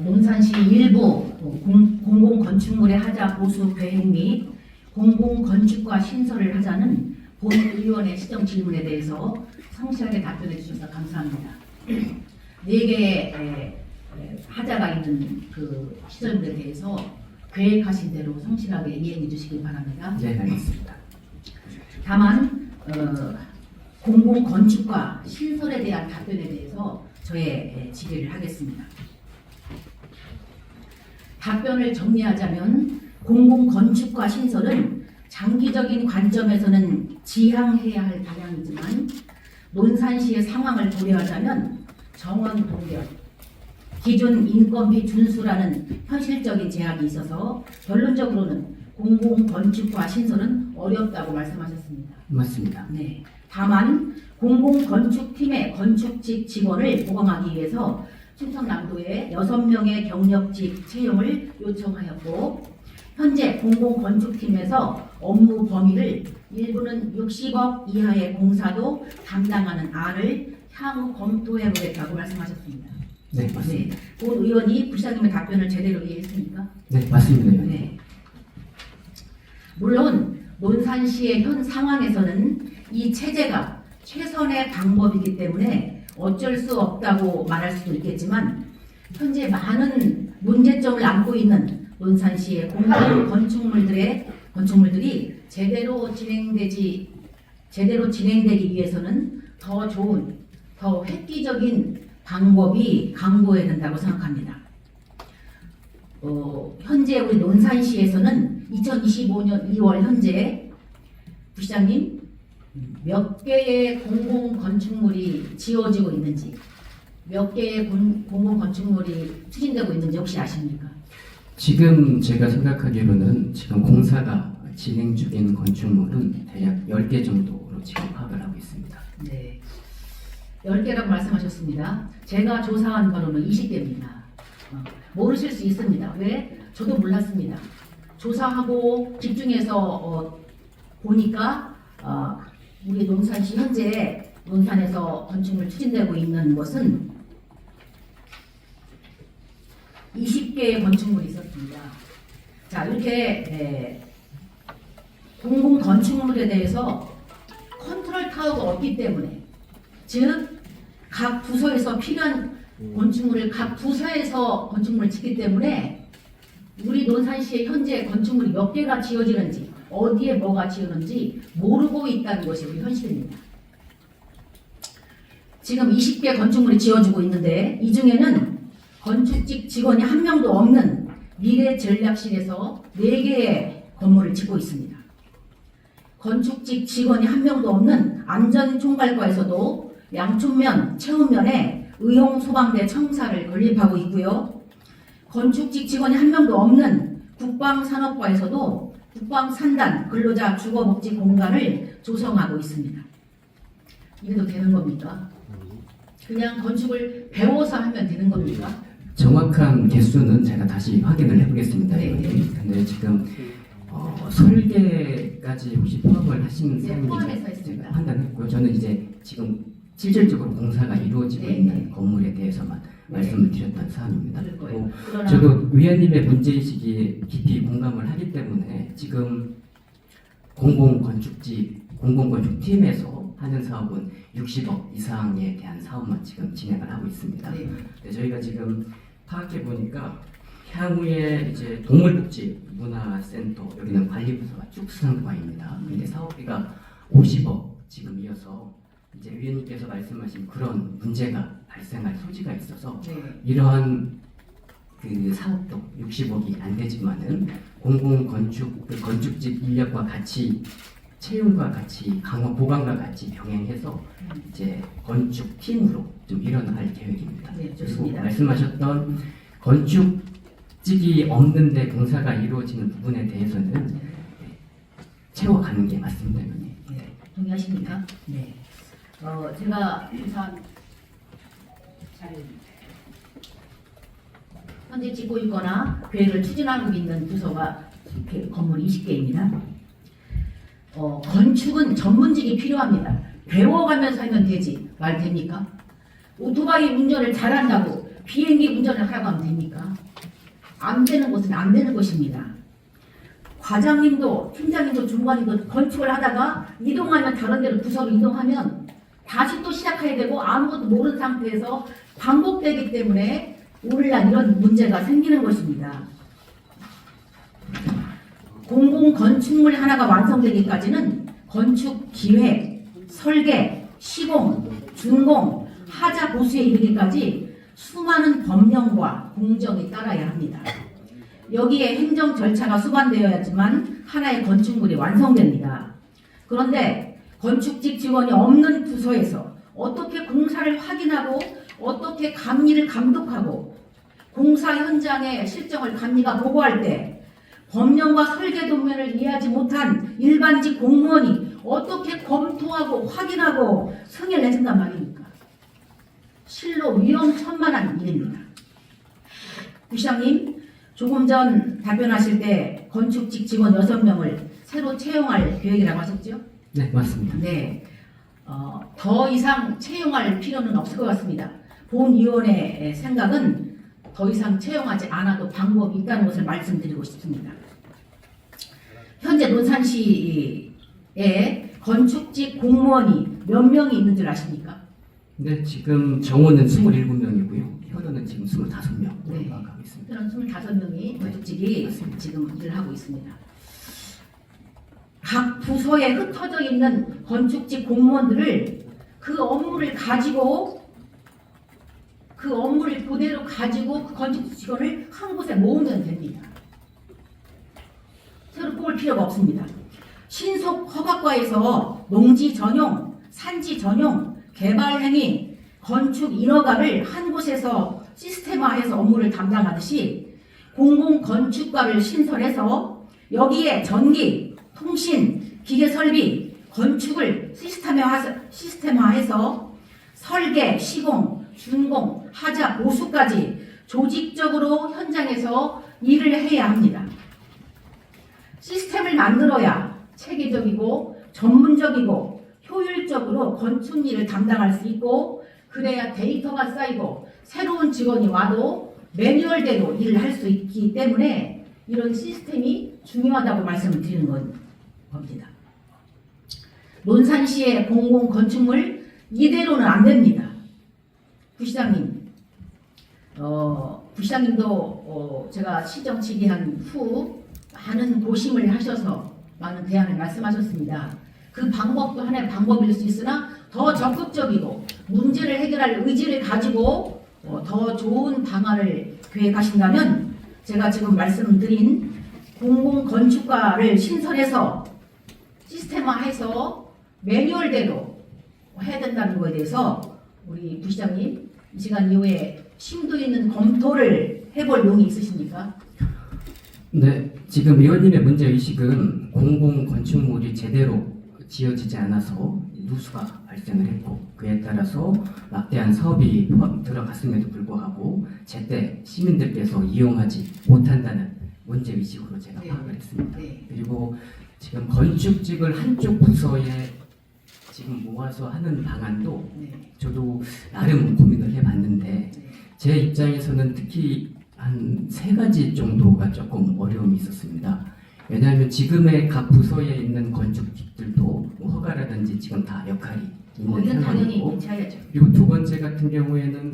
논산시 일부 공공건축물의 하자 보수 계획 및 공공건축과 신설을 하자는 본의원의 시정 질문에 대해서 성실하게 답변해 주셔서 감사합니다. 4개의 하자가 있는 그 시설물에 대해서 계획하신 대로 성실하게 이행해 주시기 바랍니다. 네, 알겠습니다. 다만 공공건축과 신설에 대한 답변에 대해서 저의 질의를 하겠습니다. 답변을 정리하자면 공공건축과 신설은 장기적인 관점에서는 지향해야 할 방향이지만 논산시의 상황을 고려하자면 정원 동결, 기존 인건비 준수라는 현실적인 제약이 있어서 결론적으로는 공공건축과 신설은 어렵다고 말씀하셨습니다. 맞습니다. 네. 다만 공공건축팀의 건축직 직원을 보강하기 위해서 충청남도에 6명의 경력직 채용을 요청하였고 현재 공공건축팀에서 업무 범위를 일부는 60억 이하의 공사도 담당하는 안을 향후 검토해 보겠다고 말씀하셨습니다. 네, 맞습니다. 네. 본 의원이 부시장님의 답변을 제대로 이해했습니까? 네, 맞습니다. 네. 물론 논산시의 현 상황에서는 이 체제가 최선의 방법이기 때문에 어쩔 수 없다고 말할 수도 있겠지만 현재 많은 문제점을 안고 있는 논산시의 공공 건축물들이 제대로 진행되기 위해서는 더 좋은, 더 획기적인 방법이 강구해야 된다고 생각합니다. 현재 우리 논산시에서는 2025년 2월 현재 부시장님 몇 개의 공공건축물이 지어지고 있는지, 몇 개의 공공건축물이 추진되고 있는지 혹시 아십니까? 지금 제가 생각하기로는 지금 공사가 진행 중인 건축물은 대략 10개 정도로 지금 파악을 하고 있습니다. 네, 10개라고 말씀하셨습니다. 제가 조사한 바로는 20개입니다. 모르실 수 있습니다. 왜? 저도 몰랐습니다. 조사하고 집중해서 보니까 우리 논산시 현재 논산에서 건축물 추진되고 있는 것은 20개의 건축물이 있었습니다. 자, 이렇게 공공 건축물에 대해서 컨트롤 타워가 없기 때문에, 즉 각 부서에서 필요한 건축물을 각 부서에서 건축물을 짓기 때문에 우리 논산시의 현재 건축물이 몇 개가 지어지는지, 어디에 뭐가 지어지는지 모르고 있다는 것이 우리 현실입니다. 지금 20개 건축물이 지어지고 있는데 이 중에는 건축직 직원이 한 명도 없는 미래전략실에서 4개의 건물을 짓고 있습니다. 건축직 직원이 한 명도 없는 안전총괄과에서도 양촌면, 채운면에 의용소방대 청사를 건립하고 있고요. 건축직 직원이 한 명도 없는 국방산업과에서도 국방산단 근로자 주거복지 공간을 조성하고 있습니다. 이래도 되는 겁니까? 그냥 건축을 배워서 하면 되는 겁니까? 정확한 개수는 제가 다시 확인을 해보겠습니다. 네. 근데 지금 설계까지 혹시 포함을 하신 네, 포함해서 했습니다. 판단했고요. 저는 이제 지금 실질적으로 공사가 이루어지고 네, 있는 네. 건물에 대해서만 네. 말씀을 드렸던 사안입니다. 그럴 거예요. 그리고 저도 위원님의 문제의식이 깊이 공감을 하기 때문에 지금 공공건축팀에서 하는 사업은 60억 이상에 대한 사업만 지금 진행을 하고 있습니다. 네. 네, 저희가 지금 파악해 보니까 향후에 이제 동물복지 문화센터 여기는 관리부서가 쭉 수상과입니다. 근데 사업비가 50억 지금 이어서 이제 위원님께서 말씀하신 그런 문제가 발생할 소지가 있어서 네. 이러한 그 사업도 60억이 안 되지만은 건축직 인력과 같이 채용과 같이 강화 보강과 같이 병행해서 이제 건축팀으로 좀 일어날 계획입니다. 네, 그리고 좋습니다. 말씀하셨던 건축직이 없는데 공사가 이루어지는 부분에 대해서는 채워가는 게 맞습니다. 네. 동의하십니까? 네. 제가 조사한 자료입니다. 현재 짓고 있거나 계획을 추진하고 있는 부서가 건물 20개입니다. 건축은 전문직이 필요합니다. 배워가면서 하면 되지. 말 됩니까? 오토바이 운전을 잘한다고 비행기 운전을 하라고 하면 됩니까? 안 되는 것은 안 되는 것입니다. 과장님도 팀장님도 중관님도 건축을 하다가 이동하면 다른 데로 부서로 이동하면 다시 또 시작해야 되고 아무것도 모르는 상태에서 반복되기 때문에 오늘날 이런 문제가 생기는 것입니다. 공공 건축물 하나가 완성되기까지는 건축 기획, 설계, 시공, 준공, 하자 보수에 이르기까지 수많은 법령과 공정이 따라야 합니다. 여기에 행정 절차가 수반되어야지만 하나의 건축물이 완성됩니다. 그런데 건축직 직원이 없는 부서에서 어떻게 공사를 확인하고 어떻게 감리를 감독하고 공사 현장의 실정을 감리가 보고할 때 법령과 설계 도면을 이해하지 못한 일반직 공무원이 어떻게 검토하고 확인하고 승인을 내준단 말입니까? 실로 위험천만한 일입니다. 부시장님, 조금 전 답변하실 때 건축직 직원 6명을 새로 채용할 계획이라고 하셨죠? 네, 맞습니다. 네. 더 이상 채용할 필요는 없을 것 같습니다. 본위원회의 생각은 더 이상 채용하지 않아도 방법이 있다는 것을 말씀드리고 싶습니다. 현재 논산시에 건축직 공무원이 몇 명이 있는 줄 아십니까? 네, 지금 정원은 27명이고요. 현원은 지금 25명으로 네. 나가고 있습니다. 그런 25명이 건축직이 맞습니다. 지금 일을 하고 있습니다. 각 부서에 흩어져 있는 건축직 공무원들을 그 업무를 그대로 가지고 그 건축 직원을 한 곳에 모으면 됩니다. 새로 뽑을 필요가 없습니다. 신속 허가과에서 농지 전용, 산지 전용, 개발 행위, 건축 인허가를 한 곳에서 시스템화해서 업무를 담당하듯이 공공건축과를 신설해서 여기에 전기, 통신, 기계설비, 건축을 시스템화해서 설계, 시공, 준공, 하자, 보수까지 조직적으로 현장에서 일을 해야 합니다. 시스템을 만들어야 체계적이고 전문적이고 효율적으로 건축 일을 담당할 수 있고 그래야 데이터가 쌓이고 새로운 직원이 와도 매뉴얼대로 일을 할 수 있기 때문에 이런 시스템이 중요하다고 말씀을 드리는 겁니다. 논산시의 공공건축물 이대로는 안 됩니다. 부시장님, 부시장님도 제가 시정 취기한 후 많은 고심을 하셔서 많은 대안을 말씀하셨습니다. 그 방법도 하나의 방법일 수 있으나 더 적극적이고 문제를 해결할 의지를 가지고 더 좋은 방안을 계획하신다면 제가 지금 말씀드린 공공건축과를 신설해서 시스템화해서 매뉴얼대로 해야 된다는 것에 대해서 우리 부시장님 이 시간 이후에 심도 있는 검토를 해볼 용이 있으십니까? 네, 지금 의원님의 문제의식은 공공건축물이 제대로 지어지지 않아서 누수가 발생을 했고 그에 따라서 막대한 사업이 들어갔음에도 불구하고 제때 시민들께서 이용하지 못한다는 문제의식으로 제가 네. 파악을 했습니다. 네. 그리고 지금 건축직을 한쪽 부서에 지금 모아서 하는 방안도 네. 저도 나름 고민을 해봤는데 네. 제 입장에서는 특히 한 3가지 정도가 조금 어려움이 있었습니다. 왜냐하면 지금의 각 부서에 있는 건축직들도 뭐 허가라든지 지금 다 역할이 있는 거기는 당연히 상황이고 인차해야죠. 그리고 2번째 같은 경우에는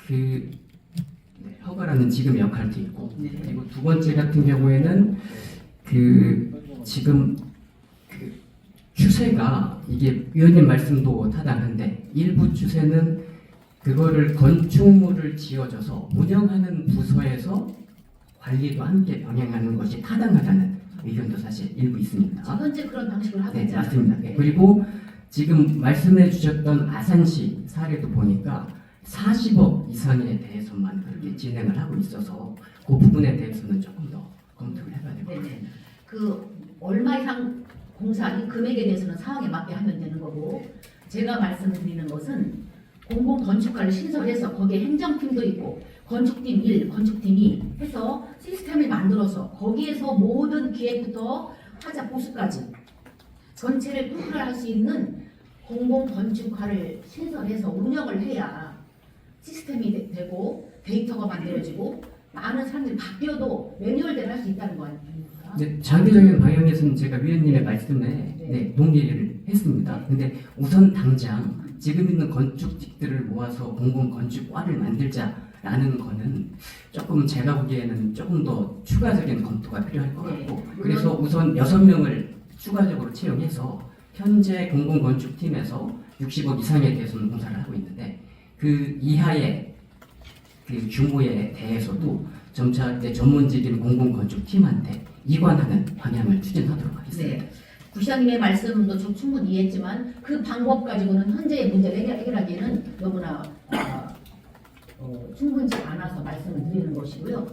그 허가라는 지금 역할도 있고 네. 그리고 2번째 같은 경우에는 그 지금 그 추세가 이게 위원님 말씀도 타당한데 일부 추세는 그거를 건축물을 지어줘서 운영하는 부서에서 관리도 함께 병행하는 것이 타당하다는 의견도 사실 일부 있습니다. 지금 현재 그런 방식으로 하고 네, 있지 맞습니다. 않습니까? 네. 그리고 지금 말씀해 주셨던 아산시 사례도 보니까 40억 이상에 대해서만 그렇게 진행을 하고 있어서 그 부분에 대해서는 조금 더 검토를 해봐야 될 것 네네. 같습니다. 그 얼마 이상 공사 이 금액에 대해서는 상황에 맞게 하면 되는 거고 제가 말씀드리는 것은 공공건축과를 신설해서 거기에 행정팀도 있고 건축팀 1, 건축팀 2 해서 시스템을 만들어서 거기에서 모든 기획부터 하자 보수까지 전체를 통솔할 수 있는 공공건축과를 신설해서 운영을 해야 시스템이 되고 데이터가 만들어지고 많은 사람들이 바뀌어도 매뉴얼대로 할 수 있다는 거 아닙니까? 네, 장기적인 방향에서는 제가 위원님의 말씀에 동의를 했습니다. 근데 우선 당장 지금 있는 건축직들을 모아서 공공건축과를 만들자라는 거는 조금 제가 보기에는 조금 더 추가적인 검토가 필요할 것 같고, 그래서 우선 6명을 추가적으로 채용해서 현재 공공건축팀에서 60억 이상에 대해서는 공사를 하고 있는데, 그 이하의 그 규모에 대해서도 점차 이제 전문직인 공공건축팀한테 이관하는 방향을 추진하도록 하겠습니다. 네. 부시장님의 말씀도 좀 충분히 이해했지만 그 방법 가지고는 현재의 문제를 해결하기에는 너무나 충분치 않아서 말씀을 드리는 것이고요.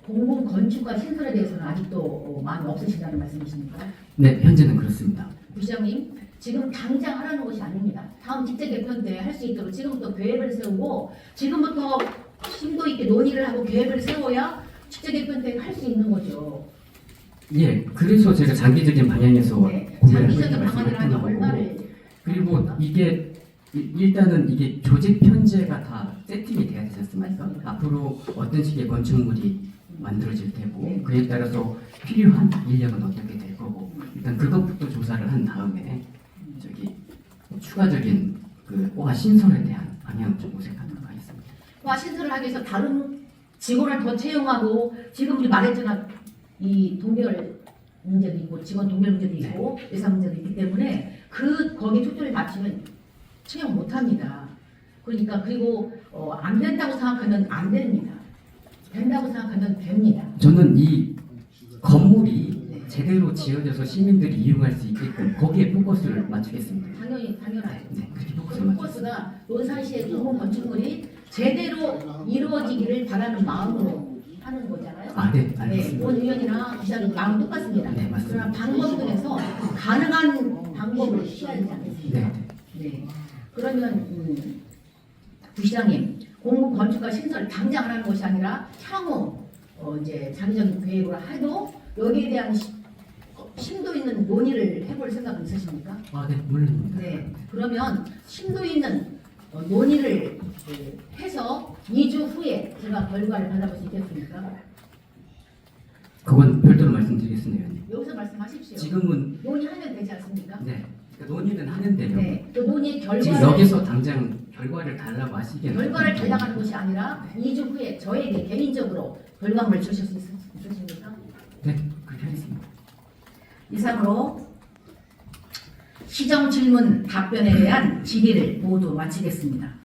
공공건축과 신설에 대해서는 아직도 마음이 없으시다는 말씀이십니까? 네, 현재는 그렇습니다. 부시장님, 지금 당장 하라는 것이 아닙니다. 다음 직제 개편 때 할 수 있도록 지금부터 계획을 세우고 지금부터 심도 있게 논의를 하고 계획을 세워야 직제 개편 때 할 수 있는 거죠. 예, 그래서 제가 장기적인 방향에서 네. 고민을 하고 장기적인 방안을 말씀을 하면 했던 얼마를 거고, 그리고 이게 일단은 이게 조직 편제가 다 세팅이 돼야 되지 않습니까? 맞습니다. 앞으로 어떤 식의 건축물이 만들어질 테고, 네. 그에 따라서 필요한 인력은 어떻게 될 거고, 일단 그것부터 조사를 한 다음에 저기 추가적인 그 오화 신설에 대한 방향을 좀 모색하도록 하겠습니다. 과 신설을 하기 위해서 다른 직원을 더 채용하고 지금 우리 말했잖아, 이 동결 문제도 있고 직원 동결 문제도 있고 예산 문제도 있기 때문에 거기 초점을 맞추면 채용 못합니다. 그러니까 그리고 안 된다고 생각하면 안 됩니다. 된다고 생각하면 됩니다. 저는 이 건물이 제대로 지어져서 시민들이 이용할 수 있게끔 거기에 포커스를 맞추겠습니다. 당연하죠. 네, 그렇게 그 포커스를 맞추겠습니다. 포커스가 논산시의 공공 건축물이 제대로 이루어지기를 바라는 마음으로 하는 거잖아요. 아, 네, 네, 알겠습니다. 원 의원이나 기자님 마음 똑같습니다. 네, 맞습니다. 그런 방법 중에서 가능한 방법을 취해야 되지 않겠습니까? 네. 네. 그러면 부시장님, 공공 건축과 신설 당장 하는 것이 아니라 향후 이제 장기적인 계획으로 해도 여기에 대한 심도 있는 논의를 해볼 생각은 있으십니까? 아, 네, 물론입니다. 네. 그러면 심도 있는 논의를 해서 2주 후에 제가 결과를 받아볼 수 있겠습니까? 그건 별도로 말씀드리겠습니다, 의원님. 여기서 말씀하십시오. 지금은 논의하면 되지 않습니까? 네, 그러니까 논의는 하는데요. 네. 그 논의의 지금 결과를 여기서 당장 결과를 달라고 하시기에는 결과를 달라가는 것이 아니라 2주 후에 저에게 개인적으로 결과물을 주실 수 있으십니까? 네, 그렇게 하겠습니다. 이상으로 시정 질문 답변에 대한 질의를 모두 마치겠습니다.